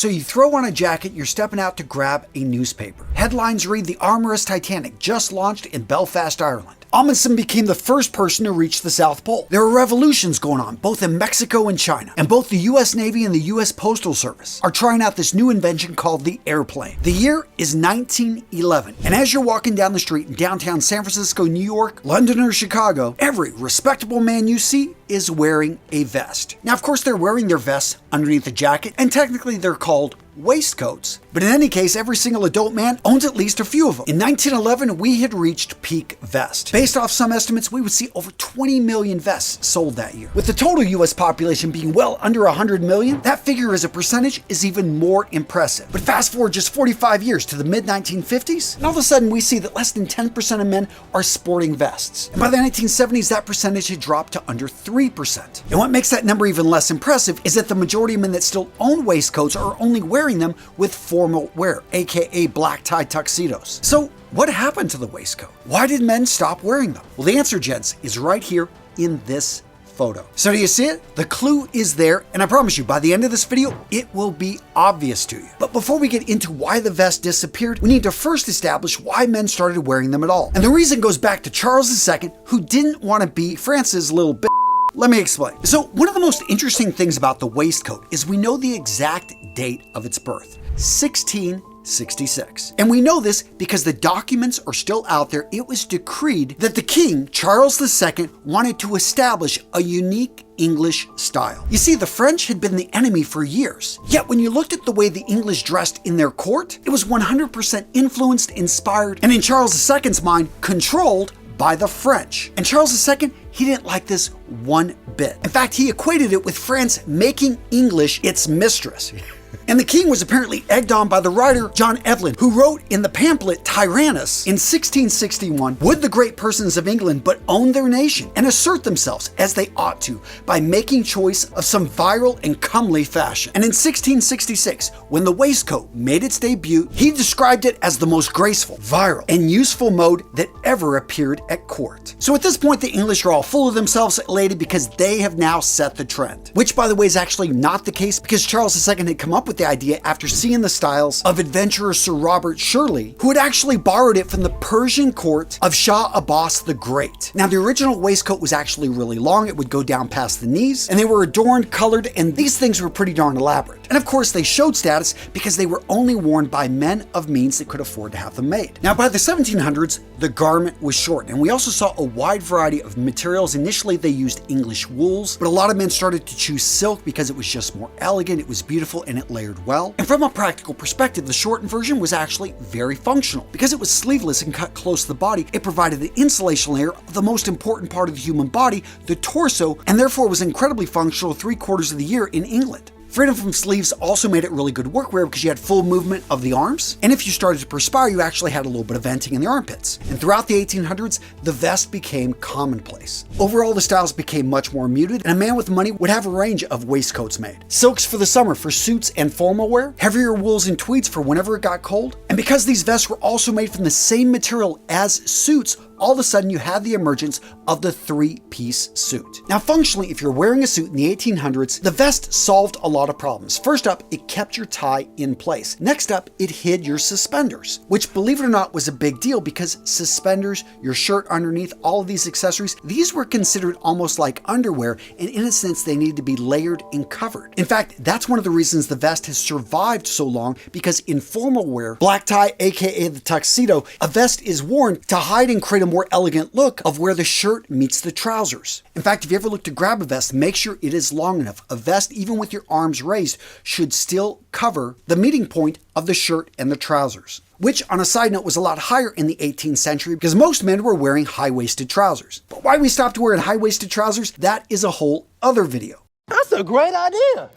So you throw on a jacket, you're stepping out to grab a newspaper. Headlines read, "The Armorous Titanic just launched in Belfast, Ireland." Amundsen became the first person to reach the South Pole. There are revolutions going on, both in Mexico and China, and both the US Navy and the US Postal Service are trying out this new invention called the airplane. The year is 1911, and as you're walking down the street in downtown San Francisco, New York, London, or Chicago, every respectable man you see is wearing a vest. Now, of course, they're wearing their vests underneath a jacket, and technically they're called waistcoats. But in any case, every single adult man owns at least a few of them. In 1911, we had reached peak vest. Based off some estimates, we would see over 20 million vests sold that year. With the total US population being well under 100 million, that figure as a percentage is even more impressive. But fast forward just 45 years to the mid-1950s, and all of a sudden we see that less than 10% of men are sporting vests. And by the 1970s, that percentage had dropped to under 3%. And what makes that number even less impressive is that the majority of men that still own waistcoats are only wearing them with formal wear, aka black tie tuxedos. So what happened to the waistcoat? Why did men stop wearing them? Well, the answer, gents, is right here in this photo. So do you see it? The clue is there, and I promise you, by the end of this video, it will be obvious to you. But before we get into why the vest disappeared, we need to first establish why men started wearing them at all. And the reason goes back to Charles II, who didn't want to be France's little bitch. Let me explain. So one of the most interesting things about the waistcoat is we know the exact date of its birth, 1666. And we know this because the documents are still out there. It was decreed that the king, Charles II, wanted to establish a unique English style. You see, the French had been the enemy for years. Yet when you looked at the way the English dressed in their court, it was 100% influenced, inspired, and in Charles II's mind, controlled by the French. And Charles II, he didn't like this one bit. In fact, he equated it with France making English its mistress. And the king was apparently egged on by the writer John Evelyn, who wrote in the pamphlet Tyrannus in 1661, "Would the great persons of England but own their nation and assert themselves as they ought to by making choice of some virile and comely fashion." And in 1666, when the waistcoat made its debut, he described it as the most graceful, virile, and useful mode that ever appeared at court. So at this point, the English are all full of themselves, elated because they have now set the trend. Which, by the way, is actually not the case, because Charles II had come up with the idea after seeing the styles of adventurer Sir Robert Shirley, who had actually borrowed it from the Persian court of Shah Abbas the Great. Now, the original waistcoat was actually really long. It would go down past the knees, and they were adorned, colored, and these things were pretty darn elaborate. And of course, they showed status because they were only worn by men of means that could afford to have them made. Now, by the 1700s, the garment was shortened, and we also saw a wide variety of materials. Initially, they used English wools, but a lot of men started to choose silk because it was just more elegant, it was beautiful, and it layered well. And from a practical perspective, the shortened version was actually very functional. Because it was sleeveless and cut close to the body, it provided the insulation layer of the most important part of the human body, the torso, and therefore was incredibly functional 3/4 of the year in England. Freedom from sleeves also made it really good workwear because you had full movement of the arms, and if you started to perspire, you actually had a little bit of venting in the armpits. And throughout the 1800s, the vest became commonplace. Overall, the styles became much more muted, and a man with money would have a range of waistcoats made. Silks for the summer for suits and formal wear, heavier wools and tweeds for whenever it got cold. And because these vests were also made from the same material as suits, all of a sudden you had the emergence of the three-piece suit. Now, functionally, if you're wearing a suit in the 1800s, the vest solved a lot of problems. First up, it kept your tie in place. Next up, it hid your suspenders, which, believe it or not, was a big deal because suspenders, your shirt underneath, all of these accessories, these were considered almost like underwear, and in a sense, they needed to be layered and covered. In fact, that's one of the reasons the vest has survived so long, because in formal wear, black tie, aka the tuxedo, a vest is worn to hide and create a more elegant look of where the shirt meets the trousers. In fact, if you ever look to grab a vest, make sure it is long enough. A vest, even with your arms raised, should still cover the meeting point of the shirt and the trousers, which on a side note was a lot higher in the 18th century because most men were wearing high-waisted trousers. But why we stopped wearing high-waisted trousers, that is a whole other video. That's a great idea.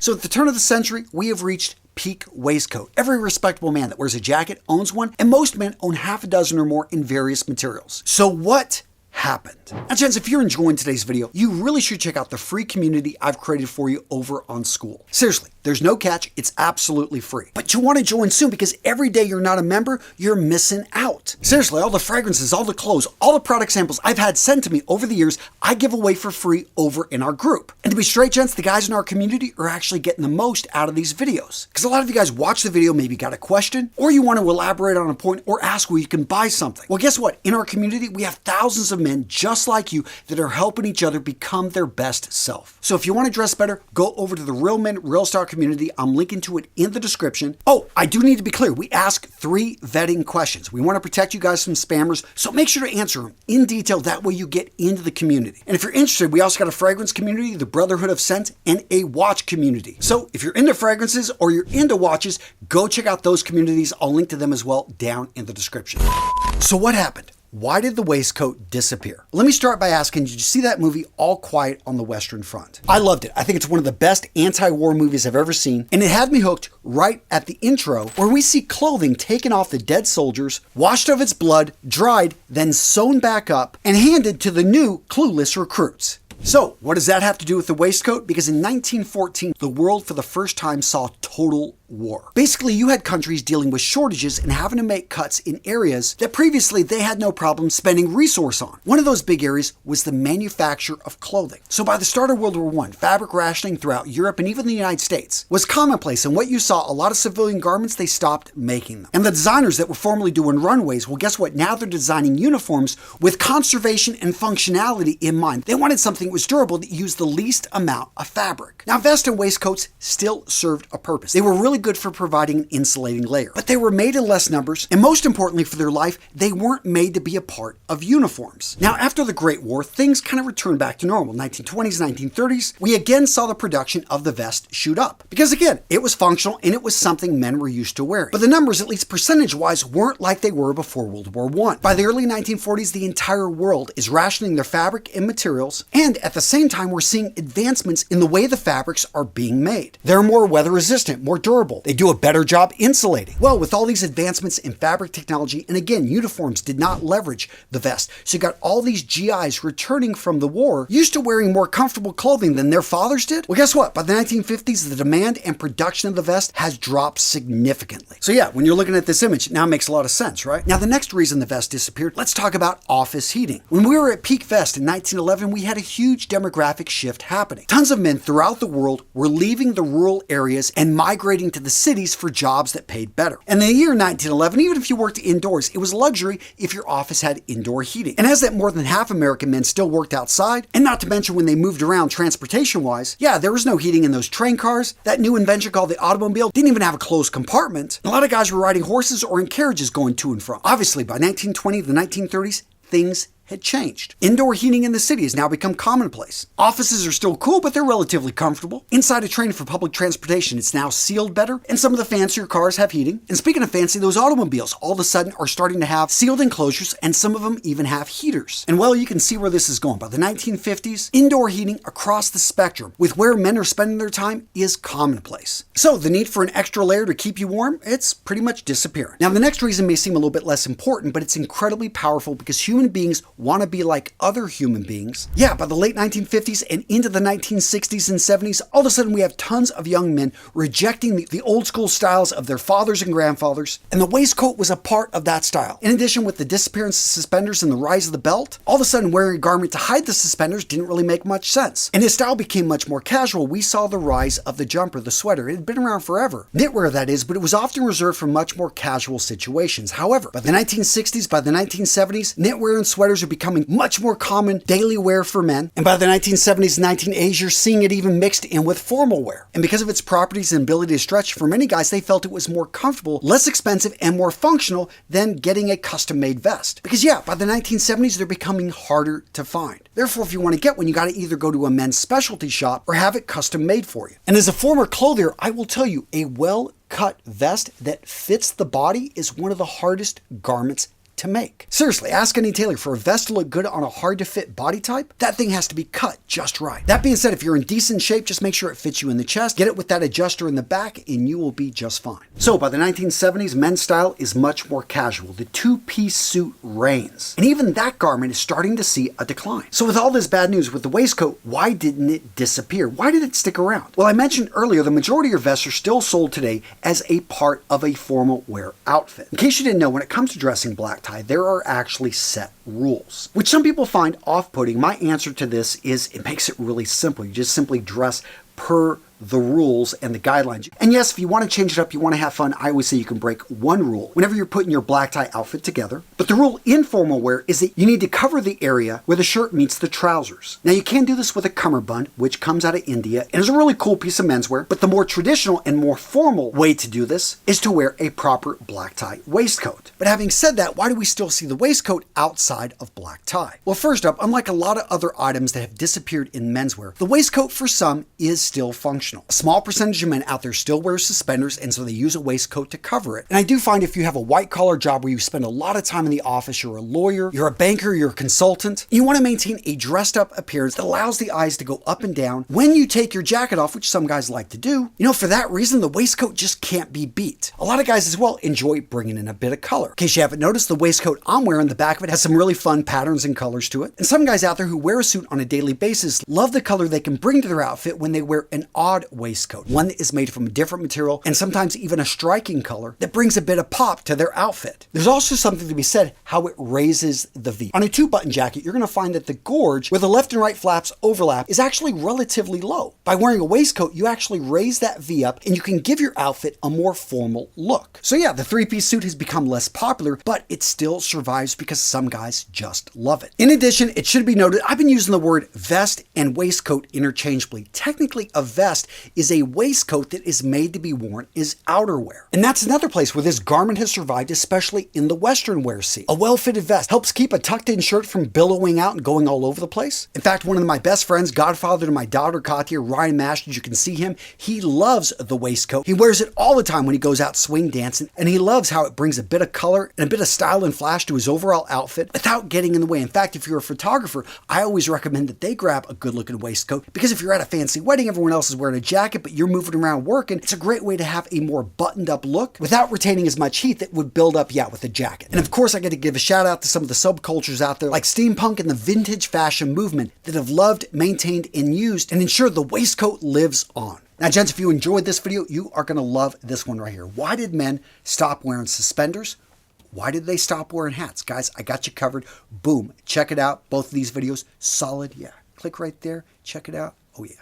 So at the turn of the century, we have reached peak waistcoat. Every respectable man that wears a jacket owns one, and most men own half a dozen or more in various materials. So what happened. Now, gents, if you're enjoying today's video, you really should check out the free community I've created for you over on SKOOL. Seriously, there's no catch. It's absolutely free. But you want to join soon because every day you're not a member, you're missing out. Seriously, all the fragrances, all the clothes, all the product samples I've had sent to me over the years, I give away for free over in our group. And to be straight, gents, the guys in our community are actually getting the most out of these videos. Because a lot of you guys watch the video, maybe got a question, or you want to elaborate on a point or ask where you can buy something. Well, guess what? In our community, we have thousands of men just like you that are helping each other become their best self. So if you want to dress better, go over to the Real Men, Real Star community. I'm linking to it in the description. Oh, I do need to be clear. We ask 3 vetting questions. We want to protect you guys from spammers, so make sure to answer them in detail. That way you get into the community. And if you're interested, we also got a fragrance community, the Brotherhood of Scent, and a watch community. So if you're into fragrances or you're into watches, go check out those communities. I'll link to them as well down in the description. So what happened? Why did the waistcoat disappear? Let me start by asking, did you see that movie All Quiet on the Western Front? I loved it. I think it's one of the best anti-war movies I've ever seen, and it had me hooked right at the intro where we see clothing taken off the dead soldiers, washed of its blood, dried, then sewn back up, and handed to the new clueless recruits. So, what does that have to do with the waistcoat? Because in 1914, the world for the first time saw total war. Basically, you had countries dealing with shortages and having to make cuts in areas that previously they had no problem spending resource on. One of those big areas was the manufacture of clothing. So by the start of World War I, fabric rationing throughout Europe and even the United States was commonplace, and what you saw, a lot of civilian garments, they stopped making them. And the designers that were formerly doing runways, well, guess what? Now they're designing uniforms with conservation and functionality in mind. They wanted something that was durable that used the least amount of fabric. Now, vests and waistcoats still served a purpose. They were really good for providing an insulating layer, but they were made in less numbers, and most importantly for their life, they weren't made to be a part of uniforms. Now, after the Great War, things kind of returned back to normal. 1920s, 1930s, we again saw the production of the vest shoot up. Because again, it was functional and it was something men were used to wearing. But the numbers, at least percentage-wise, weren't like they were before World War I. By the early 1940s, the entire world is rationing their fabric and materials, and at the same time, we're seeing advancements in the way the fabrics are being made. They're more weather-resistant, more durable. They do a better job insulating. Well, with all these advancements in fabric technology, and again, uniforms did not leverage the vest. So you got all these GIs returning from the war, used to wearing more comfortable clothing than their fathers did. Well, guess what? By the 1950s, the demand and production of the vest has dropped significantly. So yeah, when you're looking at this image, it now makes a lot of sense, right? Now, the next reason the vest disappeared, let's talk about office heating. When we were at peak vest in 1911, we had a huge demographic shift happening. Tons of men throughout the world were leaving the rural areas and migrating to the cities for jobs that paid better. And in the year 1911, even if you worked indoors, it was luxury if your office had indoor heating. And as that more than half American men still worked outside, and not to mention when they moved around transportation-wise, yeah, there was no heating in those train cars. That new invention called the automobile didn't even have a closed compartment. And a lot of guys were riding horses or in carriages going to and from. Obviously, by 1920 to the 1930s, things had changed. Indoor heating in the city has now become commonplace. Offices are still cool, but they're relatively comfortable. Inside a train for public transportation, it's now sealed better, and some of the fancier cars have heating. And speaking of fancy, those automobiles all of a sudden are starting to have sealed enclosures, and some of them even have heaters. And well, you can see where this is going. By the 1950s, indoor heating across the spectrum, with where men are spending their time, is commonplace. So the need for an extra layer to keep you warm, it's pretty much disappearing. Now, the next reason may seem a little bit less important, but it's incredibly powerful because human beings want to be like other human beings. Yeah, by the late 1950s and into the 1960s and 70s, all of a sudden we have tons of young men rejecting the old school styles of their fathers and grandfathers, and the waistcoat was a part of that style. In addition, with the disappearance of suspenders and the rise of the belt, all of a sudden wearing a garment to hide the suspenders didn't really make much sense. And his style became much more casual. We saw the rise of the jumper, the sweater. It had been around forever. Knitwear, that is, but it was often reserved for much more casual situations. However, by the 1960s, by the 1970s, knitwear and sweaters are becoming much more common daily wear for men. And by the 1970s and 1980s, you're seeing it even mixed in with formal wear. And because of its properties and ability to stretch, for many guys, they felt it was more comfortable, less expensive, and more functional than getting a custom-made vest. Because yeah, by the 1970s, they're becoming harder to find. Therefore, if you want to get one, you got to either go to a men's specialty shop or have it custom made for you. And as a former clothier, I will tell you, a well-cut vest that fits the body is one of the hardest garments to make. Seriously, ask any tailor for a vest to look good on a hard-to-fit body type. That thing has to be cut just right. That being said, if you're in decent shape, just make sure it fits you in the chest, get it with that adjuster in the back, and you will be just fine. So by the 1970s, men's style is much more casual. The two-piece suit reigns. And even that garment is starting to see a decline. So with all this bad news with the waistcoat, why didn't it disappear? Why did it stick around? Well, I mentioned earlier, the majority of vests are still sold today as a part of a formal wear outfit. In case you didn't know, when it comes to dressing black tie, there are actually set rules, which some people find off-putting. My answer to this is it makes it really simple. You just simply dress per the rules and the guidelines. And yes, if you want to change it up, you want to have fun, I always say you can break one rule whenever you're putting your black tie outfit together. But the rule in formal wear is that you need to cover the area where the shirt meets the trousers. Now you can do this with a cummerbund, which comes out of India and is a really cool piece of menswear, but the more traditional and more formal way to do this is to wear a proper black tie waistcoat. But having said that, why do we still see the waistcoat outside of black tie? Well, first up, unlike a lot of other items that have disappeared in menswear, the waistcoat for some is still functional. A small percentage of men out there still wear suspenders, and so they use a waistcoat to cover it. And I do find if you have a white-collar job where you spend a lot of time in the office, you're a lawyer, you're a banker, you're a consultant, you want to maintain a dressed-up appearance that allows the eyes to go up and down when you take your jacket off, which some guys like to do. You know, for that reason, the waistcoat just can't be beat. A lot of guys as well enjoy bringing in a bit of color. In case you haven't noticed, the waistcoat I'm wearing, the back of it has some really fun patterns and colors to it. And some guys out there who wear a suit on a daily basis love the color they can bring to their outfit when they wear an odd waistcoat, one that is made from a different material and sometimes even a striking color that brings a bit of pop to their outfit. There's also something to be said how it raises the V. On a 2-button jacket, you're going to find that the gorge where the left and right flaps overlap is actually relatively low. By wearing a waistcoat, you actually raise that V up and you can give your outfit a more formal look. So yeah, the 3-piece suit has become less popular, but it still survives because some guys just love it. In addition, it should be noted, I've been using the word vest and waistcoat interchangeably. Technically, a vest is a waistcoat that is made to be worn as outerwear. And that's another place where this garment has survived, especially in the Western wear scene. A well-fitted vest helps keep a tucked-in shirt from billowing out and going all over the place. In fact, one of my best friends, godfather to my daughter Katya, Ryan Mash, as you can see him, he loves the waistcoat. He wears it all the time when he goes out swing dancing, and he loves how it brings a bit of color and a bit of style and flash to his overall outfit without getting in the way. In fact, if you're a photographer, I always recommend that they grab a good-looking waistcoat, because if you're at a fancy wedding, everyone else is wearing a jacket, but you're moving around working, it's a great way to have a more buttoned up look without retaining as much heat that would build up, with a jacket. And of course, I got to give a shout out to some of the subcultures out there like steampunk and the vintage fashion movement that have loved, maintained, and used and ensured the waistcoat lives on. Now, gents, if you enjoyed this video, you are going to love this one right here. Why did men stop wearing suspenders? Why did they stop wearing hats? Guys, I got you covered. Boom. Check it out. Both of these videos, solid. Yeah. Click right there. Check it out. Oh, yeah.